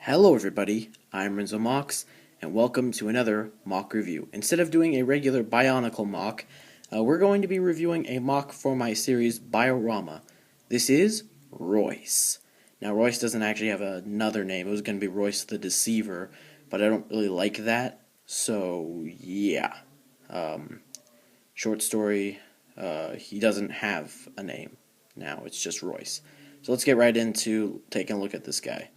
Hello everybody, I'm Renzo Mox, and welcome to another mock review. Instead of doing a regular Bionicle mock, we're going to be reviewing a mock for my series Bio-Rama. This is Royce. Now Royce doesn't actually have another name, it was going to be Royce the Deceiver, but I don't really like that, so yeah. Short story, he doesn't have a name now, it's just Royce. So let's get right into taking a look at this guy.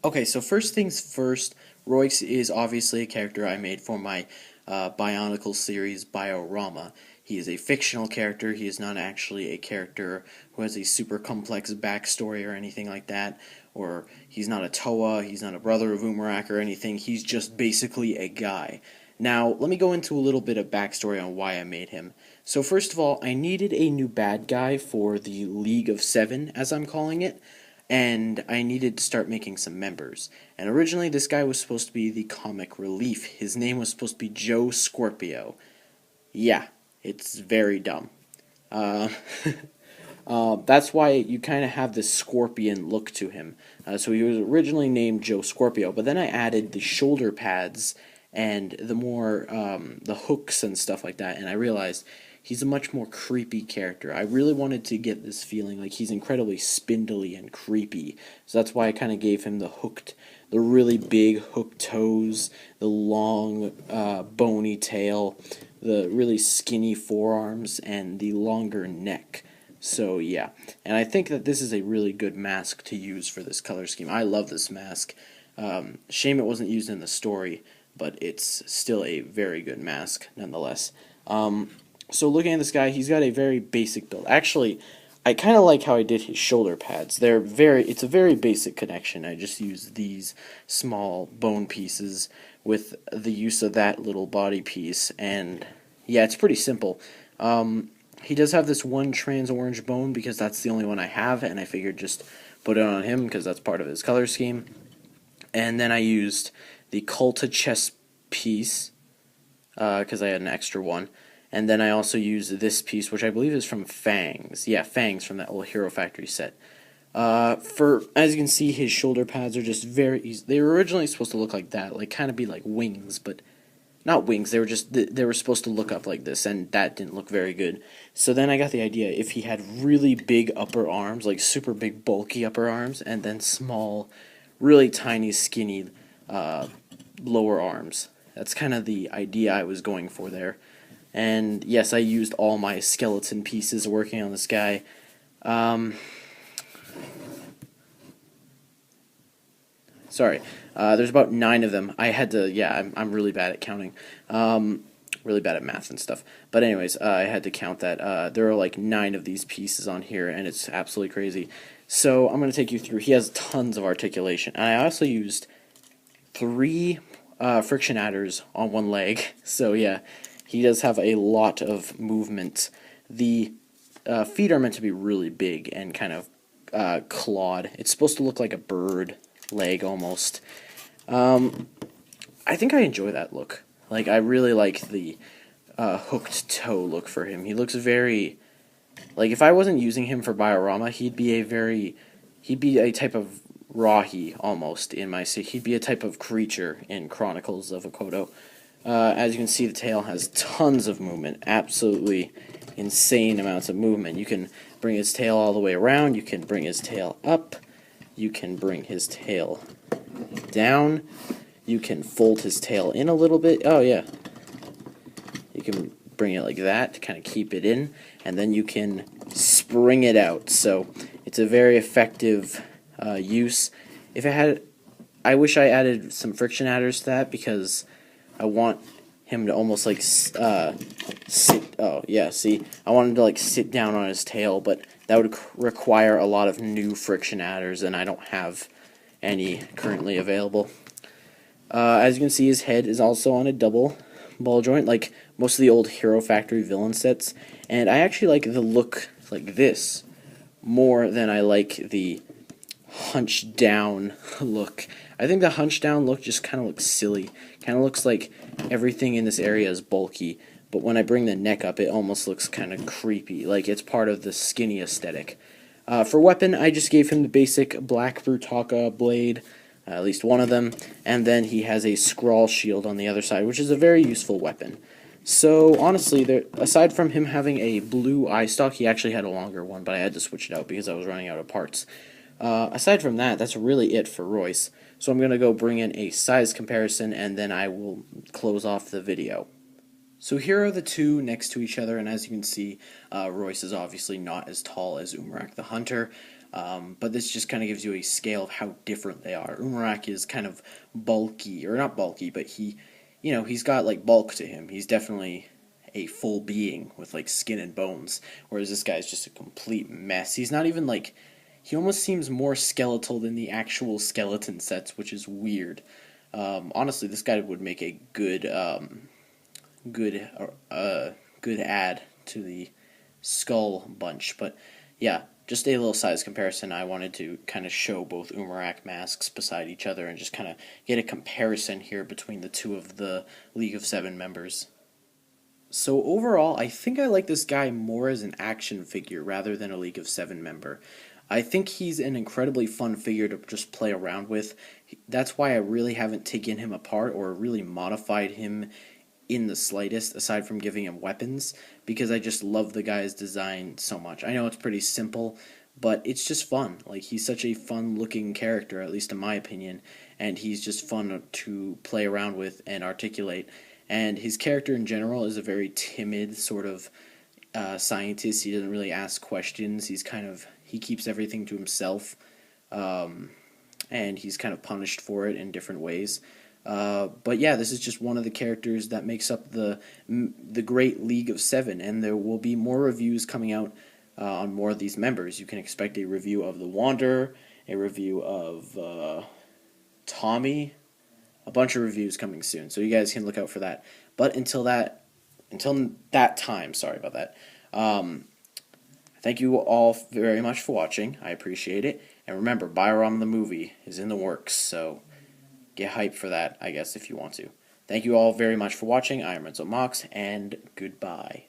Okay, so first things first, Royce is obviously a character I made for my Bionicle series, Bio-Rama. He is a fictional character. He is not actually a character who has a super complex backstory or anything like that. Or he's not a Toa, he's not a brother of Umarak or anything. He's just basically a guy. Now, let me go into a little bit of backstory on why I made him. So first of all, I needed a new bad guy for the League of Seven, as I'm calling it. And I needed to start making some members. And originally this guy was supposed to be the comic relief. His name was supposed to be Joe Scorpio. Yeah, it's very dumb. That's why you kind of have this scorpion look to him. So he was originally named Joe Scorpio, but then I added the shoulder pads and the hooks and stuff like that, and I realized he's a much more creepy character. I really wanted to get this feeling like he's incredibly spindly and creepy, so that's why I kind of gave him the really big hooked toes, the long bony tail, the really skinny forearms, and the longer neck. So yeah, and I think that this is a really good mask to use for this color scheme. I love this mask. Shame it wasn't used in the story, but it's still a very good mask nonetheless. So looking at this guy, he's got a very basic build. Actually, I kind of like how I did his shoulder pads. It's a very basic connection. I just used these small bone pieces with the use of that little body piece, and yeah, it's pretty simple. He does have this one trans orange bone because that's the only one I have, and I figured just put it on him because that's part of his color scheme. And then I used the Culta chest piece because I had an extra one. And then I also used this piece, which I believe is from Fangs. Yeah, Fangs from that old Hero Factory set. As you can see, his shoulder pads are just they were originally supposed to look like that, like kind of be like wings, but not wings. They were supposed to look up like this, and that didn't look very good. So then I got the idea if he had really big upper arms, like super big bulky upper arms, and then small, really tiny, skinny lower arms. That's kind of the idea I was going for there. And yes, I used all my skeleton pieces working on this guy. Sorry, there's about 9 of them. I had to, yeah, I'm really bad at counting. Really bad at math and stuff. But anyways, I had to count that. There are like 9 of these pieces on here, and it's absolutely crazy. So I'm going to take you through. He has tons of articulation. And I also used 3 friction adders on one leg. So yeah. He does have a lot of movement. The feet are meant to be really big and kind of clawed. It's supposed to look like a bird leg almost. I think I enjoy that look. Like, I really like the hooked toe look for him. He looks very... Like, if I wasn't using him for Bio-Rama, he'd be a type of Rahi almost in my... He'd be a type of creature in Chronicles of Akodo. As you can see, the tail has tons of movement, absolutely insane amounts of movement. You can bring his tail all the way around, you can bring his tail up, you can bring his tail down, you can fold his tail in a little bit. Oh yeah, you can bring it like that to kind of keep it in, and then you can spring it out. So it's a very effective use. I wish I added some friction adders to that because I want him to almost like sit. Oh yeah, see, I want him to like sit down on his tail, but that would require a lot of new friction adders, and I don't have any currently available. As you can see, his head is also on a double ball joint, like most of the old Hero Factory villain sets, and I actually like the look like this more than I like the hunched down look. I think the hunched down look just kind of looks silly. Kind of looks like everything in this area is bulky, but when I bring the neck up, it almost looks kind of creepy, like it's part of the skinny aesthetic. For weapon, I just gave him the basic black Brutaka blade. at least one of them, and then he has a scroll shield on the other side, which is a very useful weapon. So honestly, aside from him having a blue eye stalk, he actually had a longer one, but I had to switch it out because I was running out of parts. Aside from that, that's really it for Royce. So I'm going to go bring in a size comparison, and then I will close off the video. So here are the two next to each other, and as you can see, Royce is obviously not as tall as Umarak the Hunter, but this just kind of gives you a scale of how different they are. Umarak is kind of bulky, or not bulky, but he's got like bulk to him. He's definitely a full being with like skin and bones, whereas this guy's just a complete mess. He's not even like, he almost seems more skeletal than the actual skeleton sets, which is weird. Honestly, this guy would make a good good add to the skull bunch. But yeah, just a little size comparison. I wanted to kind of show both Umarak masks beside each other and just kind of get a comparison here between the two of the League of Seven members. So overall, I think I like this guy more as an action figure rather than a League of Seven member. I think he's an incredibly fun figure to just play around with. That's why I really haven't taken him apart or really modified him in the slightest, aside from giving him weapons, because I just love the guy's design so much. I know it's pretty simple, but it's just fun. Like, he's such a fun-looking character, at least in my opinion, and he's just fun to play around with and articulate. And his character in general is a very timid sort of scientist. He doesn't really ask questions. He keeps everything to himself, and he's kind of punished for it in different ways. But yeah, this is just one of the characters that makes up the great League of Seven, and there will be more reviews coming out on more of these members. You can expect a review of the Wanderer, a review of Tommy, a bunch of reviews coming soon, so you guys can look out for that. But until that time, sorry about that. Thank you all very much for watching. I appreciate it, and remember, Bio-Rama the movie is in the works, so get hyped for that, I guess, if you want to. Thank you all very much for watching. I am Renzo Mox, and goodbye.